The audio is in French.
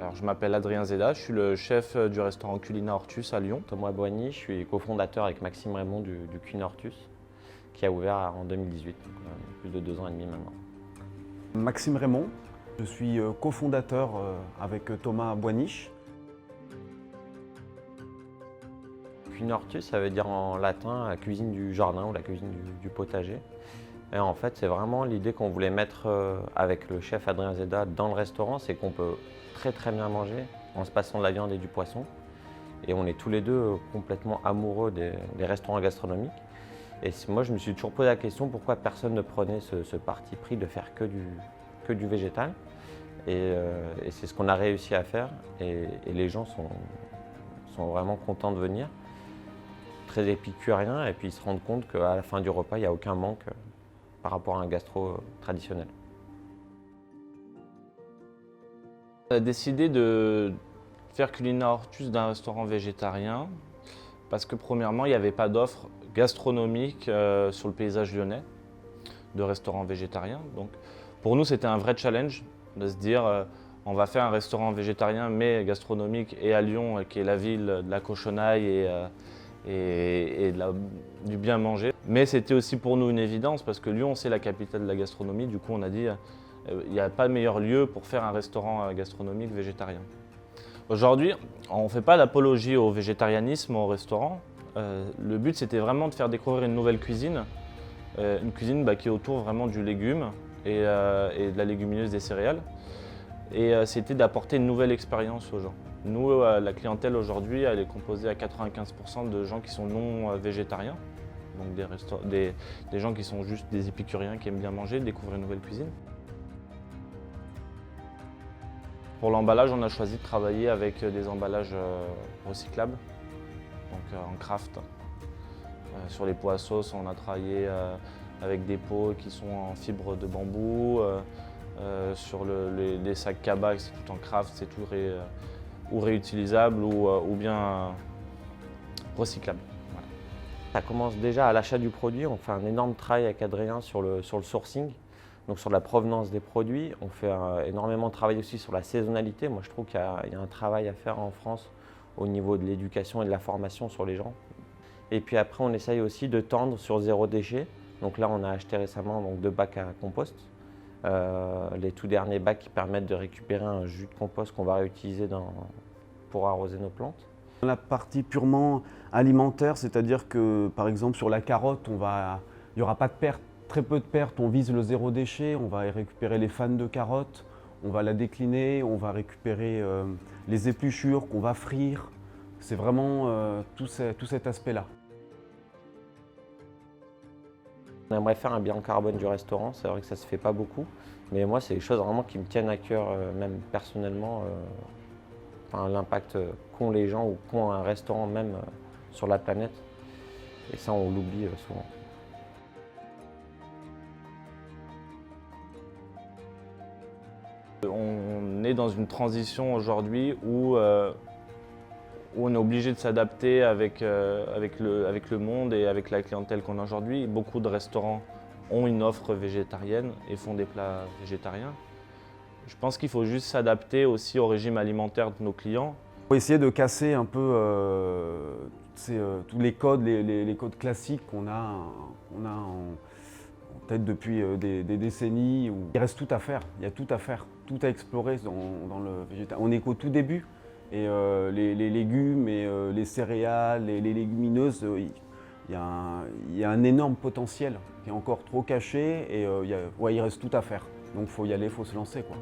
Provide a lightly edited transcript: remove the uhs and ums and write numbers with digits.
Alors, je m'appelle Adrien Zeda, je suis le chef du restaurant Culina Hortus à Lyon. Thomas Boigny, je suis cofondateur avec Maxime Raymond du Culina Hortus, qui a ouvert en 2018, donc plus de 2 ans et demi maintenant. Maxime Raymond, je suis cofondateur avec Thomas Boigny. Culina Hortus, ça veut dire en latin la cuisine du jardin ou la cuisine du potager. Et en fait, c'est vraiment l'idée qu'on voulait mettre avec le chef Adrien Zeda dans le restaurant, c'est qu'on peut très bien manger en se passant de la viande et du poisson. Et on est tous les deux complètement amoureux des restaurants gastronomiques. Et moi, je me suis toujours posé la question pourquoi personne ne prenait ce parti pris de faire que du végétal. Et c'est ce qu'on a réussi à faire. Et les gens sont vraiment contents de venir, très épicuriens, et puis ils se rendent compte qu'à la fin du repas, il n'y a aucun manque par rapport à un gastro traditionnel. On a décidé de faire Culina Hortus d'un restaurant végétarien parce que premièrement, il n'y avait pas d'offre gastronomique sur le paysage lyonnais de restaurants végétariens. Donc pour nous, c'était un vrai challenge de se dire on va faire un restaurant végétarien mais gastronomique et à Lyon, qui est la ville de la cochonaille et du bien manger. Mais c'était aussi pour nous une évidence parce que Lyon, c'est la capitale de la gastronomie. Du coup, on a dit il n'y a pas de meilleur lieu pour faire un restaurant gastronomique végétarien. Aujourd'hui, on ne fait pas d'apologie au végétarianisme au restaurant. Le but, c'était vraiment de faire découvrir une nouvelle cuisine. Une cuisine qui est autour vraiment du légume et de la légumineuse des céréales. Et c'était d'apporter une nouvelle expérience aux gens. Nous, la clientèle aujourd'hui, elle est composée à 95% de gens qui sont non végétariens. Donc des gens qui sont juste des épicuriens qui aiment bien manger, découvrir une nouvelle cuisine. Pour l'emballage, on a choisi de travailler avec des emballages recyclables, donc en craft. Sur les pots à sauce, on a travaillé avec des pots qui sont en fibre de bambou. Sur les sacs Kaba, c'est tout en craft, c'est tout ou réutilisable ou bien recyclable. Voilà. Ça commence déjà à l'achat du produit. On fait un énorme travail avec Adrien sur le sourcing, donc sur la provenance des produits. On fait énormément de travail aussi sur la saisonnalité. Moi, je trouve qu'il y a un travail à faire en France au niveau de l'éducation et de la formation sur les gens. Et puis après, on essaye aussi de tendre sur zéro déchet. Donc là, on a acheté récemment 2 bacs à compost. Les tout derniers bacs qui permettent de récupérer un jus de compost qu'on va réutiliser pour arroser nos plantes. La partie purement alimentaire, c'est-à-dire que par exemple sur la carotte, il n'y aura pas de perte, très peu de pertes, on vise le zéro déchet, on va récupérer les fans de carottes, on va la décliner, on va récupérer les épluchures qu'on va frire. C'est vraiment tout cet aspect-là. On aimerait faire un bilan carbone du restaurant, c'est vrai que ça ne se fait pas beaucoup, mais moi c'est des choses vraiment qui me tiennent à cœur, même personnellement, l'impact qu'ont les gens ou qu'ont un restaurant même sur la planète, et ça on l'oublie souvent. On est dans une transition aujourd'hui où on est obligé de s'adapter avec le monde et avec la clientèle qu'on a aujourd'hui. Beaucoup de restaurants ont une offre végétarienne et font des plats végétariens. Je pense qu'il faut juste s'adapter aussi au régime alimentaire de nos clients. Il faut essayer de casser un peu tous les codes, les codes classiques qu'on a en tête depuis des décennies. Où il reste tout à faire, il y a tout à faire, tout à explorer dans le végétarien. On est qu'au tout début. Et les légumes et les céréales et les légumineuses, il y a un énorme potentiel qui est encore trop caché et il reste tout à faire. Donc il faut y aller, il faut se lancer, quoi.